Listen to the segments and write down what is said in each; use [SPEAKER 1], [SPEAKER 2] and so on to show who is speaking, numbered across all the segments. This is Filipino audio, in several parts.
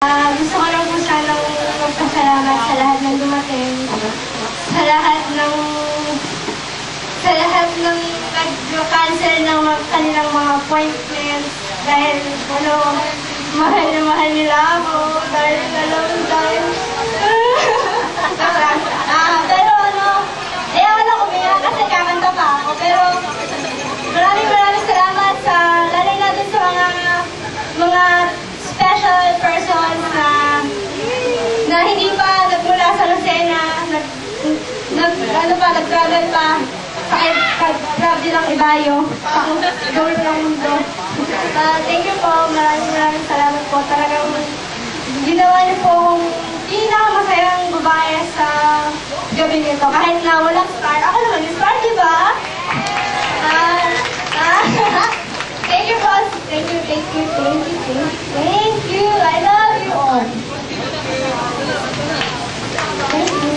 [SPEAKER 1] Gusto ko lang po sanang magpasalamat sa lahat ng dumating, sa lahat ng nag-cancel ng kanilang mga appointments dahil mahal na mahal nila ako dahil pero ayaw ko umiyak kasi kakanta pa ako, pero maraming salamat lalo na dun sa mga special persons na hindi pa nagmula sa Lucena, nag-travel pa, kahit lang ibayo, gawin ng mundo. Thank you po, maraming salamat po. Talagang ginawa niyo po akong pinakamasayang babae sa gabi nito. Kahit na walang star, ako naman yung star, di ba? Thank you, boss. Thank you. I love you all. Thank you.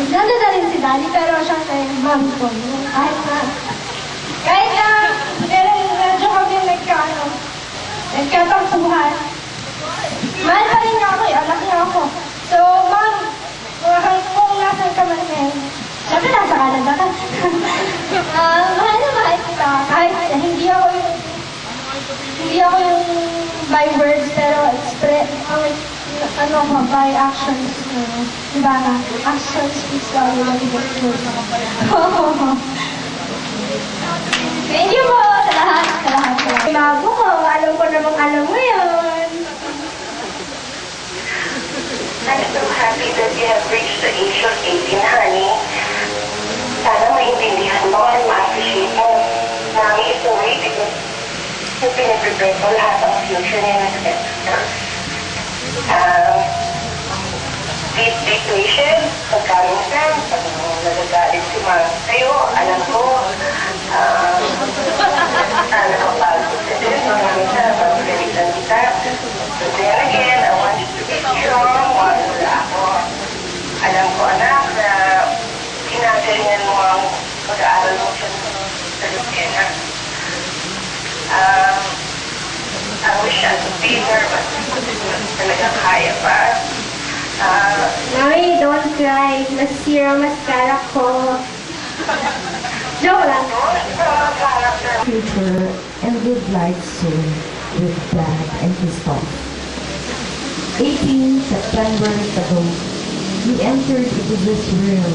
[SPEAKER 1] Nandun na rin si Daddy, pero syempre, mami ko. Kahit na, medyo kami nagkatampuhan. Mahal pa rin niya ako, anak niya ako. So, ma'am, kung nasan ka man ngayon, syempre nasa Canada ka. Mahal na mahal kita. Kahit hindi ako yung by words, pero by actions. Diba na? Actions speaks louder than words. Thank you po sa lahat. Bago ko, alam ko namang alam mo yun.
[SPEAKER 2] I'm so happy that you have reached the age of 18, honey. Sana maintindihan mo at ma-appreciate mo na ang isang way because yung pinaprepare ko lahat ang future niya na Please be patient. Pagkaminsan, pag nagagalit si Mama sa'yo, alam ko, nakapagod ka din. Pagkaminsan, pagkalitan kita. But then again, I want you to be strong. Wala ako. Alam ko, anak, na pinagalingan mo ang pag-aaral mo sa Lucena. I wish I could be there, but talagang kaya pa.
[SPEAKER 1] Mami, don't cry. Masira mascara ko. Joke lang.
[SPEAKER 3] Future and would like soon with Dad and his dog. 18 September ago, he entered into this room.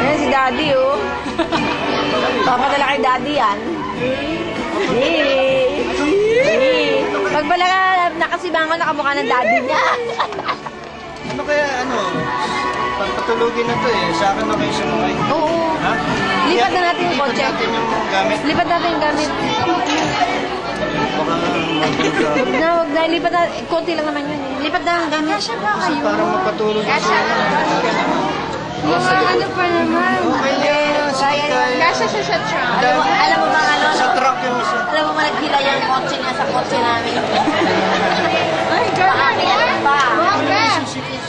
[SPEAKER 4] Ayan si Daddy, oh. Papadala kay Daddy yan. Pag pala nakasibangan nakamukha ng Daddy niya.
[SPEAKER 5] Ano kaya, pagpatulugin na to eh. Sa akin na kayo sumakay.
[SPEAKER 4] Oo.
[SPEAKER 5] Ha?
[SPEAKER 4] Lipat na natin yung kotse.
[SPEAKER 5] Lipat natin yung gamit.
[SPEAKER 4] Lipat natin yung gamit.
[SPEAKER 5] Baka
[SPEAKER 4] Huwag na. Lipat na. Konti lang naman yun. Lipat na ang gamit.
[SPEAKER 5] kasi parang magpatulog na siya.
[SPEAKER 1] Mga ano pa naman.
[SPEAKER 5] Okay yan.
[SPEAKER 1] Kasha siya sa truck.
[SPEAKER 4] Alam mo ba
[SPEAKER 5] Sa truck yung isa.
[SPEAKER 4] Alam mo ba naghila yung kotse niya sa kotse namin?
[SPEAKER 1] Ay, gano'n.
[SPEAKER 5] may susi ko.